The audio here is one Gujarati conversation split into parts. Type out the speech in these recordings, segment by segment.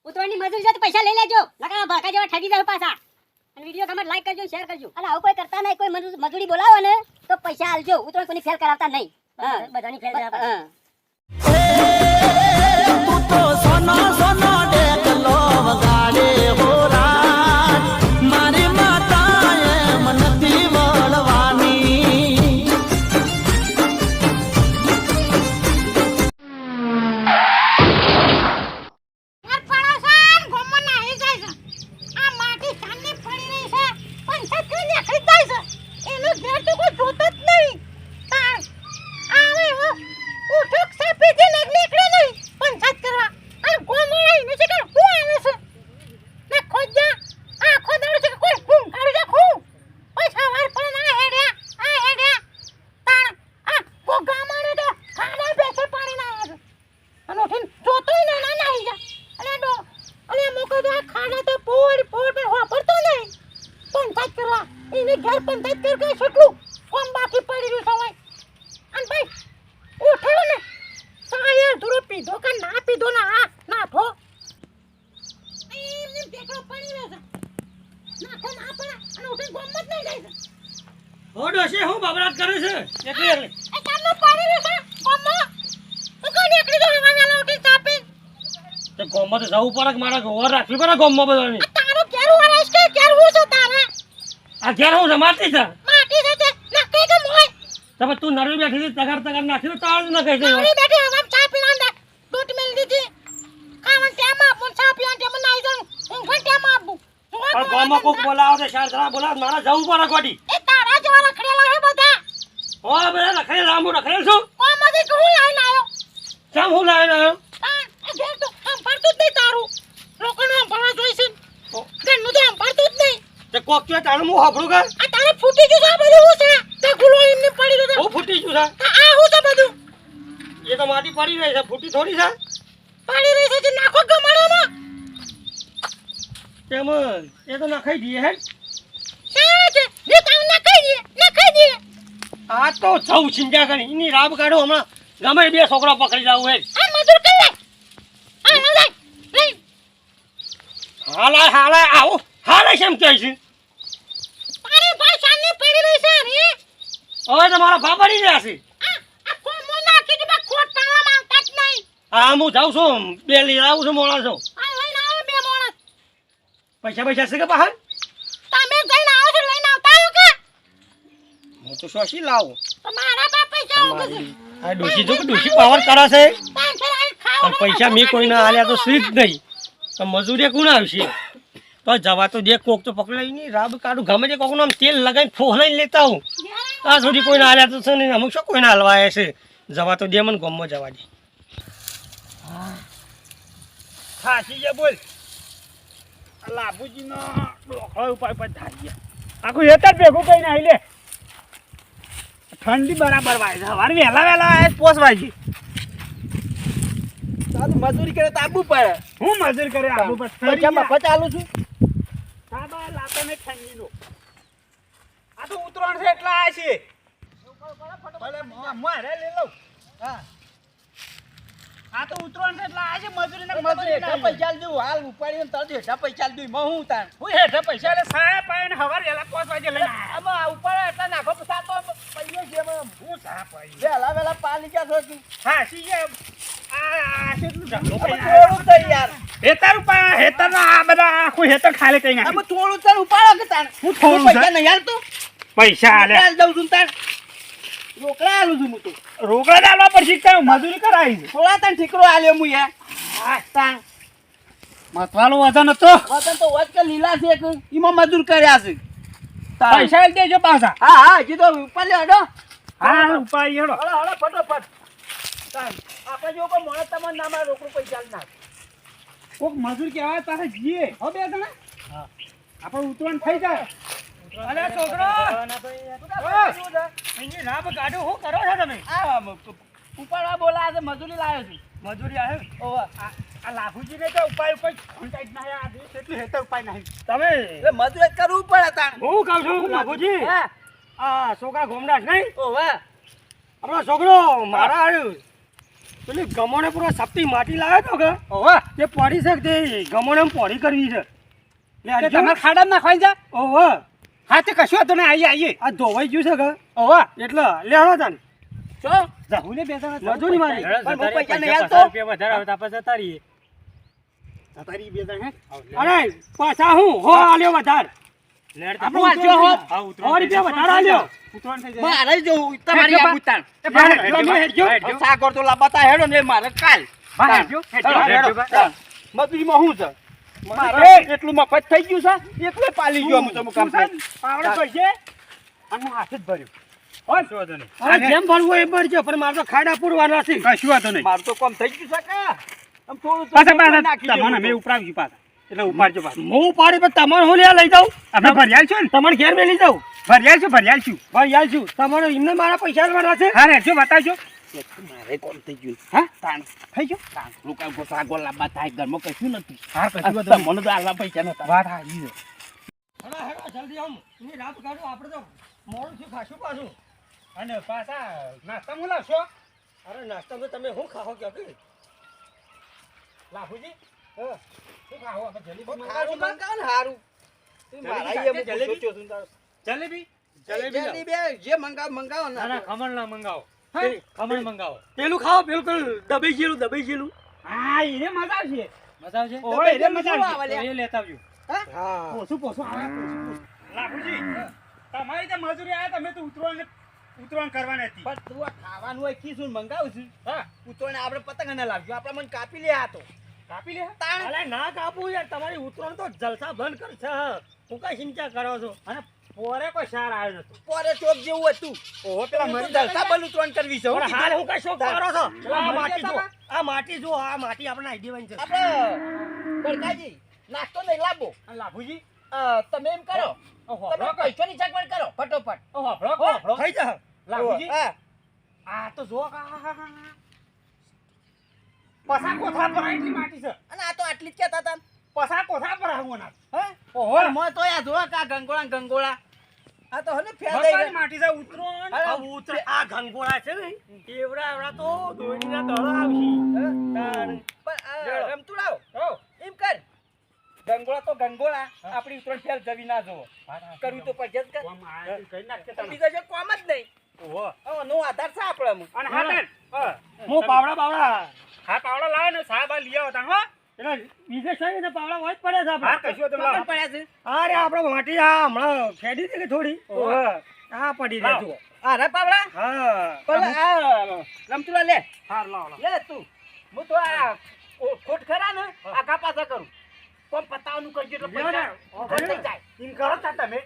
ઉતવાની મજૂરી છે તો પૈસા લઈ લેજો નકા ભાકા જેવા ઠગી જાવ પાછા અને વિડિયો ગમે લાઈક કરજો શેર કરજો અને આવું કોઈ કરતા નહીં કોઈ મજૂરી બોલાવો ને તો પૈસા આલજો ઉતવાની કોની ફેલ કરાવતા નહીં હા બધાની ફેલ કરાવતા હા તું તો સોના સોના ડેકલો વગાડે હો રાત મારી માતાએ મનથી વળવાની યાર પડોસન ગોમો નાહી જાય છે આ માટી સામે પડી રહી છે પણ સત્ય નીકળી જાય છે એનું ઘેર તો કોઈ જોતો જ નહીં આવે ઉઠક સાપી જે નીકળ્યો નહીં પણ સત કરવા અને ગોમો નાહી છે કે હું આવે છે ને ખોજા આખો દાડો છે કે કોઈ ફૂમ કાઢી રાખું પૈસા વાર પણ ના હેડ્યા તાણ આ ગોગામાનો તો ખાડા બેસે પાણી ના આવે અને ઉઠીને જોતોય ના નાહી જા અને મોકો તો આ ખાડા તો પોડ પર વાપરતો નહીં પંચાયત કરવા એને ઘર પંચાયત કર કે કેટલું કોમ બાકી પડી રહ્યું સવાય અને ભાઈ ઉઠ્યો ને સાયર ધુરો પીધો કે ના પીધો ના આ નાખો એમને દેખો પડી રહ્યો છે નાખો ના પડે અને ઉઠીને ગોમ જ નહીં જાય છે ઓ ડોશી હું બબરાત કરે છે એકલી એકલી એ ચાલો પડી રહ્યો છે ગોમમાં તું કોણ એકલી તો હવા વેલા ઉઠી ચાપી તે ગોમમાં તો જવું પડે કે મારા ઘોર રાખવી પડે ગોમમાં બધાની તારો ઘેર વરાશ કે ઘેર હું છું તારા આ ઘેર હું જમાતી છે માટી છે તે નક્કી કે મોય તમે તું નરવી બેઠી હતી તગાર નાખી તો તાળ ન કહી દે તારી બેઠી હવા ચા પીના દે દૂધ મેલ દીધી ખાવાનું ટાઈમ આપું ચા પીવાનું ટાઈમ નાઈ જાઉં હું પણ ટાઈમ આપું પણ ગોમમાં કોક બોલાવો તો ચાર જણા બોલાવો મારા જવું પડે ગોડી એ તારા જેવા રખડેલા હે બધા હો બધા રખડે રામુ રખડેલ છું કોમાંથી તું લાઈન આવ્યો કેમ હું લાવીને આવ્યો આ ઘેર તો આમ પડતું જ નહીં તારું લોકોનું આમ ભરવા જોઈશે ઘરનું તો આમ પડતું જ નહીં તે કોક કે તારું હું હાફડું કર આ તારે ફૂટી ગયું છે આ બધું હું છે તે ગુલો એમને પડી ગયો હું ફૂટી ગયું છે આ હું છે બધું એ તો માટી પડી રહી છે ફૂટી થોડી છે પડી રહી છે જે નાખો ગમાડોમાં તેમ એ તો નખાઈ દઈએ હે સારા છે ને તાવ નખાઈ દે આ તો જવું ચિંતા કરી એની રાબ કાઢો હમણાં ગમે બે છોકરા પકડી જાવ હે આ મજૂર કર લે આ ન લે લઈ હાલાય આવો હાલે કેમ કહે છે તારી ભાઈ સામે પડી રહી છે રે હવે તો મારા બાબાની રહ્યા છે આ કોમો નાખી દે બા ખોટ પાવા માંગતા જ નહીં હા હું જાઉં છું બે લઈ આવું છું મોણા છું આ લઈને આવો બે માણસ પૈસા છે કે બહાર તમે જઈને આવો છો લઈને આવતા હો કે હું તો શોશી લાવું તો મારા બા પૈસા ઉગે છે આ ડોશી જો કે ડોશી પાવર કરે છે તાન છે આ ખાવ અને પૈસા મેં કોઈને આલ્યા તો સીધ નહીં તો મજૂરી કોણ આવશે તો જવા તો દે કોક તો પકડાઈ નહીં રાબ કાઢું ગમે તે કોકનું આમ તેલ લગાવીને ફોહલાઈને લેતા હું ત્યાં સુધી કોઈને આલ્યા તો છે નહીં અમુક શું કોઈને હાલવા આવ્યા છે જવા તો દે મને ગમમાં જવા દે ખાસી છે બોલ લાભુજીનો ડોખો ઉપર ધારી ગયા આખું હેતર ભેગું કહીને આવી લે ઠંડી બરાબર વાય છે સવારે વહેલા પોસવાય છે તારું મજૂરી કરે તો આબુ પડે હું મજૂર કરે આબુ પર પૈસા મફત આલું છું સાબા લાતો ને ઠંડીનો આ તો ઉતરણ છે એટલા આ છે ભલે મારે લઈ લઉં હા આ તો ઉતરણ છે એટલા આ છે મજૂરી ને મજૂરી પૈસા દઉં હાલ ઉપાડીને તરત હેઠા પૈસા દઉં હું તાર હું હેઠે પૈસા લે સાયા પાય ને હવાર વેલા 5 વાગે લઈને આમાં ઉપાડે એટલા નાખો પૈસા તો પૈયો છે હું સા પાય વેલા વેલા પાલી ગયા છો તું હા સી જે આ કેટલું ઢાલો થોડું તો યાર હેતર પા હેતર આ બધા આખું હેતર ખાલે કઈ ના આમાં થોડું ચાલ ઉપાડો કે તાર હું થોડું પૈસા નહીં હાલ તું પૈસા આલે હાલ દઉં છું તાર રોકડા આલું છું હું તું રોકડા દાલવા પછી કઈ મજૂરી કરાવી છે થોડા તાર ઠીકરો આલ્યો હું યાર હા તાણ મતવાલો વજન હતો વતન તો વચ કે લીલા છે કે ઈમાં મજૂર કર્યા છે પૈસા દેજો પાછા હા હા કીધો ઉપર લે હડો હા ઉપાય હેડો હળો હળો ફટોફટ આપણે જો કોઈ મોડે તમારે નામાં રોકડું પૈસા નાખ કોક મજૂર કહેવાય પાસે જીએ હો બે જણા હા આપણે ઉતરણ થઈ જાય અરે છોકરો અહીં રાબ કાઢો હું કરો છો તમે ઉપાડવા બોલાવે છે મજૂરી લાવ્યો છું મજૂરી આવે ઓવા આ લાભુજીને તો ઉપાય કોન્ટેક્ટ ના આ કેટલું હેતર ઉપાય નહીં તમે એટલે મજૂરી જ કરવું પડે તાણ હું કહું છું લાભુજી હા આ છોકરા ગોમડાસ નહીં ઓવા આપણો છોકરો મારા આવ્યું પેલી ગમોને પૂરો સપટી માટી લાવ્યો તો કે ઓહો તે પડી છે તે ગમોને પોડી કરવી છે લે તે તમારે ખાડા નાખવાની છે ઓહો હા તે કશું હતું ને આઈએ આ ધોવાઈ ગયું છે કે ઓહો એટલે લેણો તાન ચો જાહુને બેસા મજૂરી મારી પણ હું પૈસા નહીં આલતો વધારે આવે તો આપણે જતા રહીએ તારી બેસા હે અરે પાછા હું હો આલ્યો વધાર આપણું આલજો હો હા સો રૂપિયા વધારે આલ્યો ઉતરણ થઈ જાય મારે જો તમારી હેડજો આ ઉતાર એ હેડજો, હેડજો. સાગર તો લાબાતા હેડો ને મારે કાલ હેડજો, હેડજો, હેડજો. મજૂરીમાં હું છે મારે એટલું મફત થઈ ગયું છે એકલે પાલી ગયો હું તમે કામ પાવડે પૈસે અને હું હાથ જ ભર્યો અરે જેમ ભરવું એ ભરજો પણ મારે તો ખાડા પૂરવાના છે કશું વાતો નહીં મારું તો કામ થઈ ગયું છે કે આમ થોડું પાછા તમને મેં ઉપરાવ્યું પાછા એટલે ઉપાડજો પાછું હું પાડી પણ તમારે હું લ્યા લઈ જાઉં આપણે ભર્યાલ છો ને તમારે ઘેર મેં લઈ જાઉં ભર્યાલ છું ભાઈ યાર છું તમારે એમને મારા પૈસા આલવાના છે હા રેજો બતાવજો મારે કોમ થઈ ગયું હા તાણ થઈ ગયો તાણ લોકો ગોસા ગોલા બાતા ઘરમાં કશું નથી હા કશું મને તો આલા પૈસા નતા વાત હાજી છે હેડો હેડો જલ્દી આમ એની રાત કાઢો આપણે તો મોડું થયું ખાશું પાછું અને પાછા નાસ્તા હું લાવશો અરે નાસ્તામાં તમે શું ખાઓ કે લાભુજી શું ખાઓ આપણે જલેબી હારું મંગાવો ને હારું જલેબી જે મંગાવો ના ના ખમણ ના મંગાવો ખમણ મંગાવો પેલું ખાઓ પેલું દબાઈ ગયેલું હા એને મજા આવશે મજા આવશે ઓય એને મજા શું આવશે આવે તો એ લેતા આવજો હા પોસું લાભુજી તમારી જે મજૂરી આયા તમે તો ઉતરણ કરવાની હતી પણ તું આ ખાવાનું હોય કીધું મંગાવું છું હા ઉતોને આપણે પતંગ ના લાવજો આપણે મને કાપી લે આ તો કાપી લે તાણ અરે ના કાપું યાર તમારી ઉતરણ તો જલસા બંધ કરશે હું કઈ ચિંતા કરો છો અને પોરે કોઈ સાર આવ્યો નતો પોરે ચોક જેવું હતું ઓહો પેલા તું મરી જલસા બલ ઉતરણ કરવી છે હો. પણ હાલ હું કઈ શોખ કરો છો પેલા આ મરી માટી જો જતા આ માટી જો આ માટી આપણે નાઈ દેવાની છે આપણે બળકાજી નાસ્તો નહીં લાવો અને લાભુજી તમે એમ કરો ઓહો તમે પૈસાની સગવડ કરો ફટોફટ ઓહો ભળો થઈ જા લાભુજી હા આ તો જો પસા કોથળા પર આટલી માટી છે અને આ તો આટલી જ કહેતા હતા પસા કોથળા પર આવું ના હે ઓહો મોય તો આ જો કા ગંગોળા આ તો હને ફેર દઈ મકાની માટી છે ઉતરણ અરે આ ઉતરે આ ઘંગોળા છે ને એવડા એવડા તો દોડીના દળો આવશે તાણ પણ રમતુડાઓ હો એમ કર ગંગોળા તો ગંગોળા આપણી ઉતરણ ફેર જવી ના જોવો કરવું તો પડશે જ કર કોમ આ કઈ નાખશે તમે બીજા જે કોમ જ નહીં ઓહો હવે નો આધાર છે આપણે અને હા હું પાવડા હા પાવડા લાવો ને સાહેબ આ લઈ આવો તાણ હો એટલે બીજે છે ને પાવડા હોય જ પડે છે હા આપણે કશું તો પણ લાવો પડ્યા છે અરે આપણે માટી આ હમણાં ફેડી દે કે થોડી ઓહો આ પડી લાવ. રહેજો આ રે પાવડા હા પણ આ રમતુડા લે હા લાવો લે તું હું તો આ ખોટ ખરા ને આ કાપાસા કરું કોમ પતાવવાનું કરજો એટલે પૈસા ઉધાર થઈ જાય એમ કરો તા તમે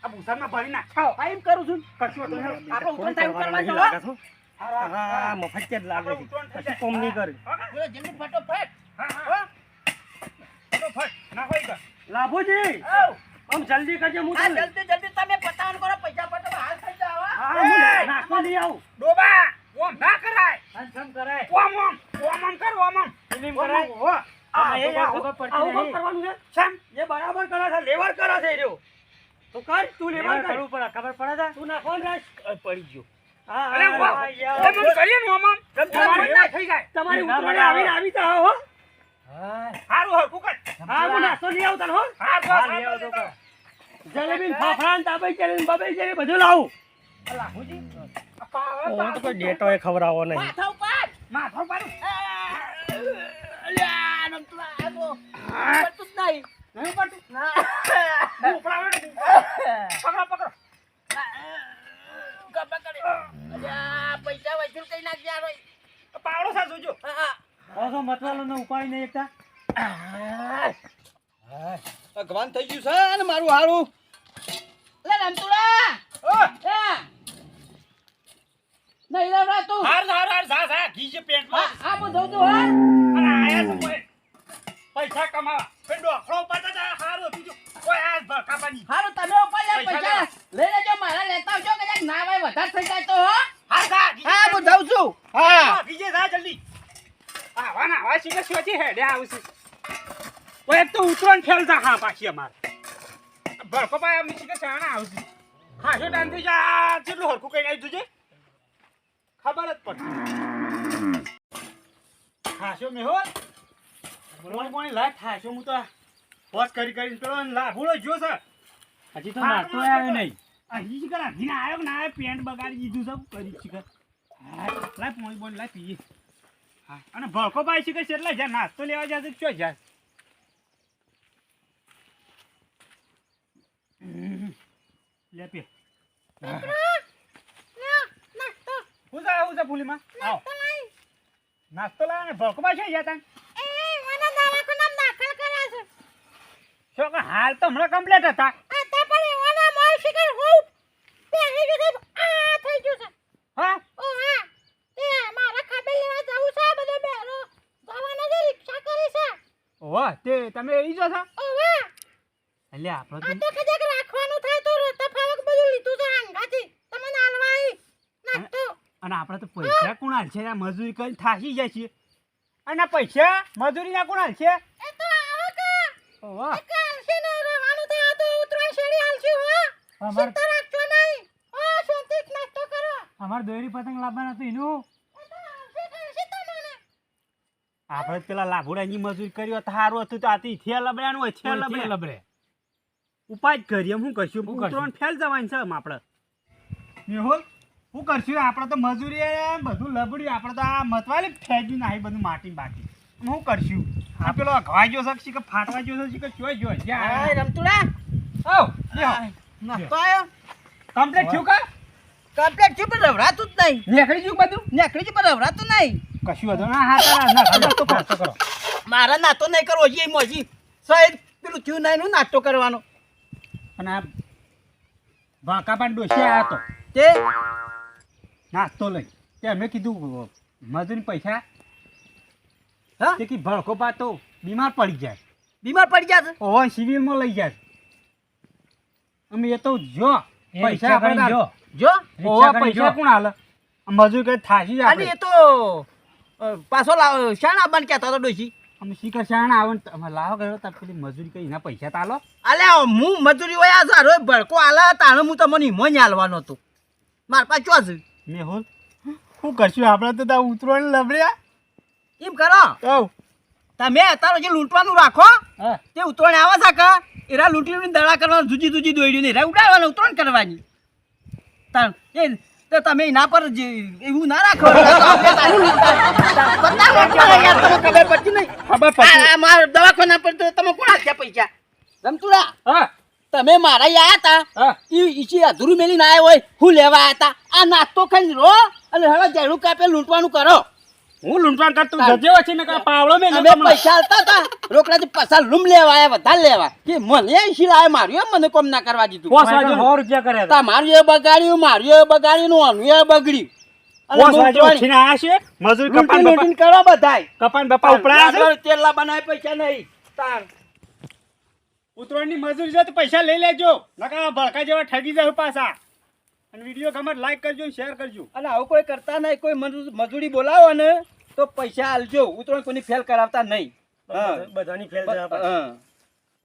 આ ભૂસામાં ભરી નાખો આ એમ કરું છું કશું તો આપણે ઉતરણ થાય ઉતરણ નહીં માં લાગે છો હા મફત જ લાગે છે કશું કોમ નહીં કરે બોલો જલ્દી ફટોફટ હા ફટ ના હોય લાભુજી આવ આમ જલ્દી કરજો હું આ તમને જલ્દી જલ્દી તમે પતાવવાનું કરો પૈસા ફટો હાલ થઈ જાવ હા હું નાસ્તો લઈ આવું ડોબા ઓમ ના કરાય હંસમ કરાય ઓમ કર ઓમ ફિલ્મ કરાય હો આ એ ખબર પડતી આવું નહીં. કરવાનું છે સમ એ બરાબર કરે છે લેવર કરે છે એ રહ્યો તો કર તું લેવર લેવર કર કરવું પડે ખબર પડે છે તું નાખવાનું રાખ પડી ગયો હા અરે હા, વાહ હા, એ યાર. મને કરીએ ને ઓમ તમારે ના થઈ જાય તમારી ના ઉતરણે બનાવો. આવી જાઓ હો હારું હર કુકર હા હું નાસ્તો લઈ આવું તને હો હા હા, લઈ આવો તો કર. જલેબી ફાફડા ને તાબાઈ ચેલી બબાઈ ચેલી બધું લાવું લાભુજી હું તો કોઈ ડેટો એ ખવડાવો નહીં માથા ઉપર માથો પાડું અલ્યા નમતુડા આ તો પડતું જ નહીં નહીં પડતું ના ઉપડા પકડો પકડો ગપ્પા કરે અલ્યા પૈસા વસૂલ કરી નાખજે આ રોય પાવડો સા જોજો હા પાછો મતવાલો ને ઉપાડી નહીં એકતા ભગવાન થઈ ગયું છે ને મારું હારું લે રમતુડા ઓ નહીં લેવડા તું હાર સા ઘી છે પેન્ટમાં આ હું જોઉં છું હા અને આયા તો કોઈ પૈસા કમાવા પેન્ડો ખડો પાતા તા હારું બીજું કોઈ આજ કાપાની હારું તમે ઉપર લે પૈસા પૈસા લઈ લેજો મારા લેતા આવજો કદાચ ના હોય વધારે થઈ જાય તો હો હાર સા હા હું જાઉં છું હા બીજે જા જલ્દી આવાના આવા સીધે સોચી હેડે આવશે કોઈ એક તો ઉતરણ ફેલતા હા પાછી અમાર ભરકો પાય અમે સીધે ચાણા આવશે હા જો ટાઈમ થઈ જા કેટલું હરખું કઈ આવી તુજે ખબર જ પડતી ઠાશો મેહોલ કોણ લાય ઠાશો હું તો પોસ કરી પેલો લાભુડો જો છે હજી તો નાસ્તો આવ્યો નહીં. હજી શીખર હજીને આવ્યો કે ના આવ્યો પેન્ટ બગાડી દીધું છે કરી શીખર લાય પોણી બોન લાય પીએ હા અને ભડકો ભાઈ શીખર છે એટલે જ્યાં નાસ્તો લેવા જશે ચો જાય લે પે હું છે ભૂલીમાં આવો નાસ્તો લાવ ને ભડકો ભાઈ છે જતા શું કે હાલ તો હમણાં કમ્પ્લીટ હતા હા ઓહ તે તમે એ જો છો એટલે આપણે તો અને આપણે તો પૈસા કોણ હાલશે આ મજૂરી કરી થાકી જાય છે અને પૈસા મજૂરી ના કોણ હાલશે ઓહ અમારે દોરી પતંગ લાવવાના હતું એનું. આપણે પેલા લાભોડાની મજૂરી કરી હોત સારું હતું તો આથી થે લબડ્યાનું હોય થે લબડે લબડે. ઉપાય જ કરીએ શું કરશું શું કરશું? ઉતરણ ફેલ જવાની છે આમ આપણે મેહુલ શું કરશું આપણે તો મજૂરી બધું લબડ્યું આપણે તો આ મતવાલી ફેંક્યું નાખી બધું માટી બાકી શું કરશું આ પેલો ઘવાઈ ગયો છે કે ફાટવા ગયો છે કે ચોઈ ગયો જ્યાં રમતુડા આવ નાસ્તો આવ્યો કમ્પ્લીટ થયું કા કમ્પ્લેટ થયું પણ રવરાતું જ નહીં. નીકળી ગયું બધું નીકળી ગયું પણ રવરાતું નહીં. કશું હતું ના હા તારા નાસ્તો કરો નાસ્તો કરો મારા નાતો નહીં કરવો હજી મોજી સહેજ પેલું થયું નહીં નું નાસ્તો કરવાનો અને આ વાંકા પણ ડોસી આવ્યો હતો તે નાસ્તો લઈ તે અમે કીધું મજૂરી પૈસા હા તે કી ભડકો પાતો બીમાર પડી જાય બીમાર પડી જશે. ઓહો સિવિલમાં લઈ જાય અમે એ તો જો એ પૈસા રિક્ષા કરીને આપણે જો. જો ઓહો રિક્ષા કરીને પૈસા જો. કોણ હાલે મજૂર કઈ થાકી જાય અને આપણે. એ તો પાછો લાવ શાણા બન કહેતો હતો ડોશી અમે શીખર શાણ આવે ને અમે લાવો ગયો તા પેલી મજૂરી કરી એના પૈસા તાલો અલે હું મજૂરી હોય આ સારો ભડકો આલા તાણે હું તમને હિમો જ હાલવાનો હતો માર પાસે ચો છે મેહુલ શું કરશું આપણે તો તા ઉતરવાને લબડ્યા એમ કરો કહું તમે તારો જે લૂંટવાનું રાખો હા તે ઉતરણ આવે છે કે એરા લૂંટીને દડા કરવાનું જુદી જુદી દોડ્યું નહીં ઉડાડવાનું ઉતરણ કરવાની તાણ એ તો તમે એના પર જે એવું ના રાખો ખબર પડતી નહીં ખબર પછી આ મારા દવાખાના પર તો તમે કોણ આપ્યા પૈસા રમતુડા હા તમે મારા આયા હતા હા ઈચી અધૂરું મેલીને આવ્યા હોય હું લેવા આયા હતા આ નાસ્તો ખાઈને રો અને હવે જેડું કાપે લૂંટવાનું કરો હું લૂંટવાન કરતું જજે વચ્ચે ને કા પાવડો મેં અમે પૈસા આલતા હતા રોકડાથી પૈસા લૂમ લેવા આવ્યા વધારે લેવા કે મને ઈસી લાવે માર્યો મને કોમ ના કરવા દીધું પોસ વાગે 100 રૂપિયા કર્યા હતા. તમારું એ બગાડ્યું મારું એ બગાડ્યું આનું એ બગડ્યું અને પોસ વાગે લૂંટવાની. ઉઠીને આયા છે મજૂર લૂંટી કપાન લૂંટીને કરો બધાય કપાન બપા ઉપડાયા છે તેલા બનાવે પૈસા નહીં તાર ઉતરણની મજૂરી છે તો પૈસા લઈ લેજો નકા ભડકા જેવા ઠગી જાય પાછા અને વિડીયો ગમે લાઈક કરજો શેર કરજો અને આવું કોઈ કરતા નહીં કોઈ મજૂરી બોલાવો ને તો પૈસા આલજો ઉતરણ કોઈની ફેલ કરાવતા નહીં બધાની ફેલ છે આ પાછી. હા